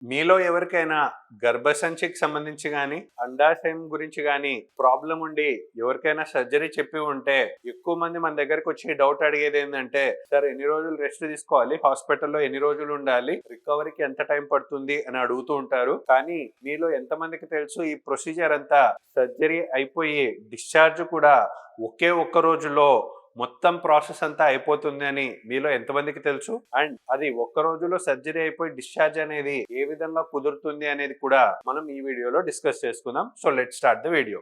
మీలో ఎవరికైనా గర్భసంచికి సంబంధించి గాని, అండాశయం గురించి గాని ప్రాబ్లమ్ ఉండి ఎవరికైనా సర్జరీ చెప్పి ఉంటే ఎక్కువ మంది మన దగ్గరకొచ్చి డౌట్ అడిగేదేంటంటే, "సార్ ఎన్ని రోజులు రెస్ట్ తీసుకోవాలి? హాస్పిటల్‌లో ఎన్ని రోజులు ఉండాలి? రికవరీకి ఎంత టైం పడుతుంది?" అని అడుగుతూ ఉంటారు. కానీ మీలో ఎంతమందికి తెలుసు ఈ ప్రొసీజర్ అంతా సర్జరీ అయిపోయి డిశ్చార్జ్ కూడా ఒకే ఒక్క రోజులో మొత్తం ప్రాసెస్ అంతా అయిపోతుంది అని మీలో ఎంతమందికి తెలుసు? అండ్ అది ఒక్క రోజులో సర్జరీ అయిపోయి డిశ్చార్జ్ అనేది ఏ విధంగా కుదురుతుంది అనేది కూడా మనం ఈ వీడియోలో డిస్కస్ చేసుకుందాం. So let's start the video.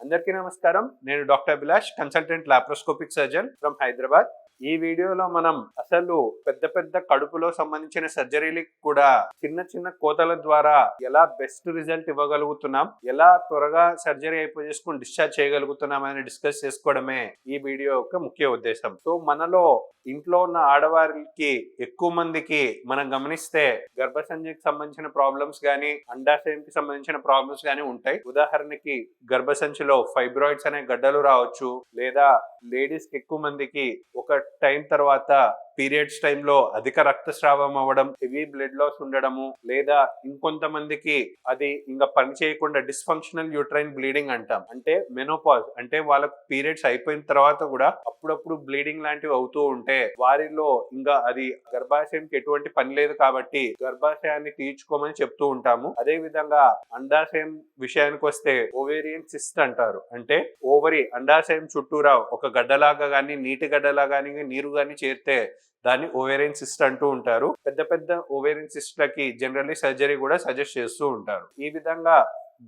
అందరికీ నమస్కారం. నేను doctor Abhilash, consultant laparoscopic surgeon from Hyderabad. ఈ వీడియోలో మనం అసలు పెద్ద పెద్ద కడుపులో సంబంధించిన సర్జరీలకు కూడా చిన్న చిన్న కోతల ద్వారా ఎలా బెస్ట్ రిజల్ట్ ఇవ్వగలుగుతున్నాం, ఎలా త్వరగా సర్జరీ అయిపోయి డిశ్చార్జ్ చేయగలుగుతున్నాం అని డిస్కస్ చేసుకోవడమే ఈ వీడియో యొక్క ముఖ్య ఉద్దేశం. సో మనలో ఇంట్లో ఉన్న ఆడవారికి ఎక్కువ మందికి మనం గమనిస్తే గర్భసంచికి సంబంధించిన ప్రాబ్లమ్స్ గానీ, అండాశయంకి సంబంధించిన ప్రాబ్లమ్స్ గానీ ఉంటాయి. ఉదాహరణకి గర్భసంచిలో ఫైబ్రాయిడ్స్ అనే గడ్డలు రావచ్చు, లేదా లేడీస్ కి ఎక్కువ మందికి ఒక టైం తర్వాత పీరియడ్స్ టైంలో అధిక రక్తస్రావం అవ్వడం, హెవీ బ్లడ్ లాస్ ఉండడము, లేదా ఇంకొంతమందికి అది ఇంకా పని చేయకుండా డిస్ఫంక్షనల్ యూట్రైన్ బ్లీడింగ్ అంటాం. అంటే మెనోపాజ్, అంటే వాళ్ళకు పీరియడ్స్ అయిపోయిన తర్వాత కూడా అప్పుడప్పుడు బ్లీడింగ్ లాంటివి అవుతూ ఉంటే వారిలో ఇంకా అది గర్భాశయంకి ఎటువంటి పని లేదు కాబట్టి గర్భాశయాన్ని తీర్చుకోమని చెప్తూ ఉంటాము. అదే విధంగా అండాశయం విషయానికి వస్తే ఓవేరియన్ సిస్ట్ అంటారు. అంటే ఓవరి అండాశయం చుట్టూరా ఒక గడ్డలాగా గానీ, నీటి గడ్డలాగా గానీ, నీరు గానీ చేరితే దాన్ని ఓవేరియన్ సిస్ట్ అంటూ ఉంటారు. పెద్ద పెద్ద ఓవేరియన్ సిస్ట్లకి జనరల్లీ సర్జరీ కూడా సజెస్ట్ చేస్తూ ఉంటారు. ఈ విధంగా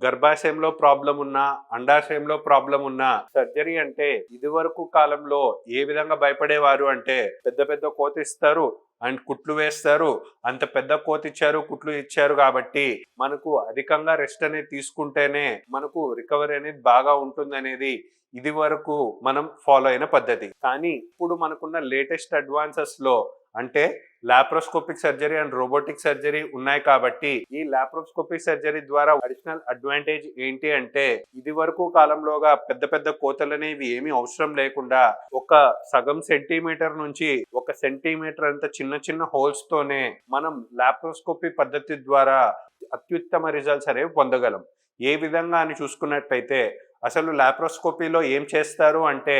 గర్భాశయంలో ప్రాబ్లం ఉన్నా, అండాశయంలో ప్రాబ్లం ఉన్నా సర్జరీ అంటే ఇదివరకు కాలంలో ఏ విధంగా భయపడేవారు అంటే పెద్ద పెద్ద కోత ఇస్తారు అండ్ కుట్లు వేస్తారు. అంత పెద్ద కోత ఇచ్చారు, కుట్లు ఇచ్చారు కాబట్టి మనకు అధికంగా రెస్ట్ అనేది తీసుకుంటేనే మనకు రికవరీ అనేది బాగా ఉంటుంది అనేది ఇది వరకు మనం ఫాలో అయిన పద్ధతి. కానీ ఇప్పుడు మనకున్న లేటెస్ట్ అడ్వాన్సెస్ లో అంటే laparoscopic surgery and robotic surgery ఉన్నాయి కాబట్టి ఈ లాప్రోస్కోపిక్ సర్జరీ ద్వారా అడిషనల్ అడ్వాంటేజ్ ఏంటి అంటే ఇది వరకు కాలంలోగా పెద్ద పెద్ద కోతలు అనేవి ఏమీ అవసరం లేకుండా ఒక సగం సెంటీమీటర్ నుంచి ఒక సెంటీమీటర్ అంత చిన్న చిన్న హోల్స్ తోనే మనం లాప్రోస్కోపీ పద్ధతి ద్వారా అత్యుత్తమ రిజల్ట్స్ అనేవి పొందగలం. ఏ విధంగా అని చూసుకున్నట్లయితే అసలు లాప్రోస్కోపీలో ఏం చేస్తారు అంటే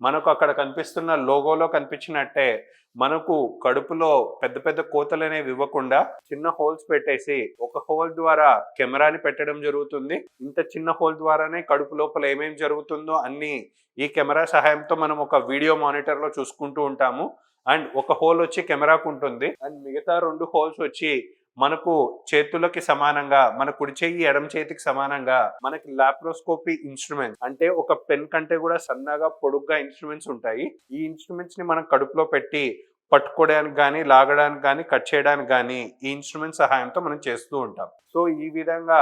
మనకు అక్కడ కనిపిస్తున్న లోగోలో కనిపించినట్టే మనకు కడుపులో పెద్ద పెద్ద కోతలు అనేవి ఇవ్వకుండా చిన్న హోల్స్ పెట్టేసి ఒక హోల్ ద్వారా కెమెరాని పెట్టడం జరుగుతుంది. ఇంత చిన్న హోల్ ద్వారానే కడుపు లోపల ఏమేమి జరుగుతుందో అన్ని ఈ కెమెరా సహాయంతో మనం ఒక వీడియో మానిటర్ లో చూసుకుంటూ ఉంటాము. అండ్ ఒక హోల్ వచ్చి కెమెరాకు ఉంటుంది అండ్ మిగతా 2 హోల్స్ వచ్చి మనకు చేతులకి సమానంగా, మన కుడి చెయ్యి ఎడమ చేతికి సమానంగా మనకి లాప్రోస్కోపీ ఇన్స్ట్రుమెంట్ అంటే ఒక పెన్ కంటే కూడా సన్నగా పొడుగ్గా ఇన్స్ట్రుమెంట్స్ ఉంటాయి. ఈ ఇన్స్ట్రుమెంట్స్ ని మనం కడుపులో పెట్టి పట్టుకోవడానికి కానీ, లాగడానికి కానీ, కట్ చేయడానికి కానీ ఈ ఇన్స్ట్రుమెంట్ సహాయంతో మనం చేస్తూ ఉంటాం. సో ఈ విధంగా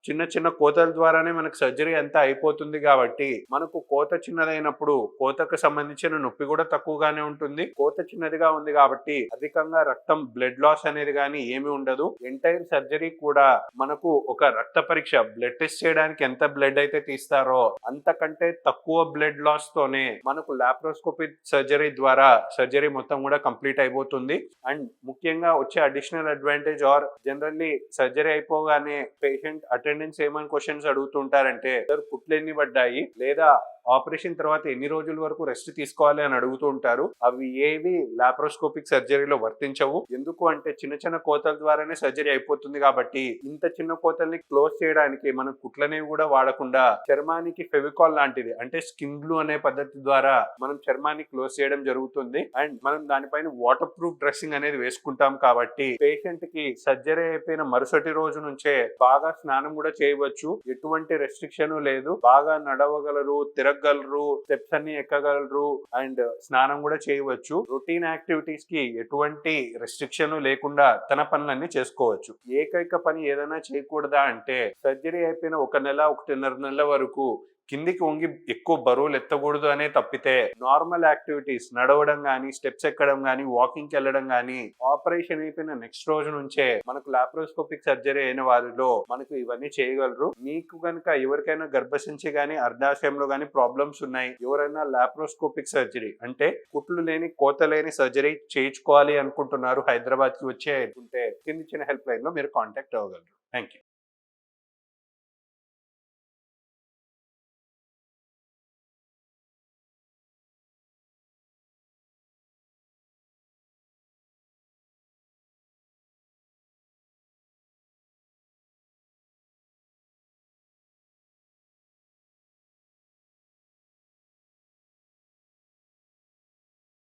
చిన్న చిన్న కోతల ద్వారానే మనకు సర్జరీ అంతా అయిపోతుంది కాబట్టి మనకు కోత చిన్నదైనప్పుడు కోతకు సంబంధించిన నొప్పి కూడా తక్కువగానే ఉంటుంది. కోత చిన్నదిగా ఉంది కాబట్టి అధికంగా రక్తం బ్లడ్ లాస్ అనేది కానీ ఏమి ఉండదు. ఎంటైర్ సర్జరీ కూడా మనకు ఒక రక్త పరీక్ష బ్లడ్ టెస్ట్ చేయడానికి ఎంత బ్లడ్ అయితే తీస్తారో అంతకంటే తక్కువ బ్లడ్ లాస్ తోనే మనకు లాప్రోస్కోపీ సర్జరీ ద్వారా సర్జరీ మొత్తం కూడా కంప్లీట్ అయిపోతుంది. అండ్ ముఖ్యంగా వచ్చే additional advantage are generally surgery అయిపోగానే పేషెంట్ అటెండెన్స్ ఏమని క్వశ్చన్స్ అడుగుతుంటారంటే సార్ కుట్లు ఎన్ని పడ్డాయి, లేదా ఆపరేషన్ తర్వాత ఎన్ని రోజుల వరకు రెస్ట్ తీసుకోవాలి అని అడుగుతూ ఉంటారు. అవి ఏవి లాప్రోస్కోపిక్ సర్జరీలో వర్తించవు. ఎందుకు అంటే చిన్న చిన్న కోతల ద్వారానే సర్జరీ అయిపోతుంది కాబట్టి ఇంత చిన్న కోతల్ని క్లోజ్ చేయడానికి మనం కుట్లనేవి కూడా వాడకుండా చర్మానికి ఫెవికాల్ లాంటిది అంటే స్కిన్ గ్లూ అనే పద్ధతి ద్వారా మనం చర్మాన్ని క్లోజ్ చేయడం జరుగుతుంది. అండ్ మనం దానిపైన వాటర్ ప్రూఫ్ డ్రెస్సింగ్ అనేది వేసుకుంటాం కాబట్టి పేషెంట్ కి సర్జరీ అయిపోయిన మరుసటి రోజు నుంచే బాగా స్నానం కూడా చేయవచ్చు. ఎటువంటి రెస్ట్రిక్షన్ లేదు. బాగా నడవగలరు, తిరగగలరు, స్టెప్స్ అన్ని ఎక్కగలరు అండ్ స్నానం కూడా చేయవచ్చు. రొటీన్ యాక్టివిటీస్ కి ఎటువంటి రెస్ట్రిక్షన్ లేకుండా తన పనులన్నీ చేసుకోవచ్చు. ఏకైక పని ఏదైనా చేయకూడదా అంటే సర్జరీ అయిపోయిన 1 నెల 1.5 నెలల వరకు కిందికి వంగి ఎక్కువ బరువులు ఎత్తకూడదు అనే తప్పితే నార్మల్ యాక్టివిటీస్ నడవడం గానీ, స్టెప్స్ ఎక్కడం గానీ, వాకింగ్కి వెళ్ళడం గానీ, ఆపరేషన్ అయిపోయిన నెక్స్ట్ రోజు నుంచే మనకు లాప్రోస్కోపిక్ సర్జరీ అయిన వారిలో మనకు ఇవన్నీ చేయగలరు. మీకు కనుక ఎవరికైనా గర్భసంచి గానీ, అర్ధాశయంలో గానీ ప్రాబ్లమ్స్ ఉన్నాయి, ఎవరైనా లాప్రోస్కోపిక్ సర్జరీ అంటే కుట్లు లేని, కోత లేని సర్జరీ చేయించుకోవాలి అనుకుంటున్నారు, హైదరాబాద్ కి వచ్చే అనుకుంటే కింది చిన్న హెల్ప్ లైన్ లో మీరు కాంటాక్ట్ అవ్వగలరు. Thank you.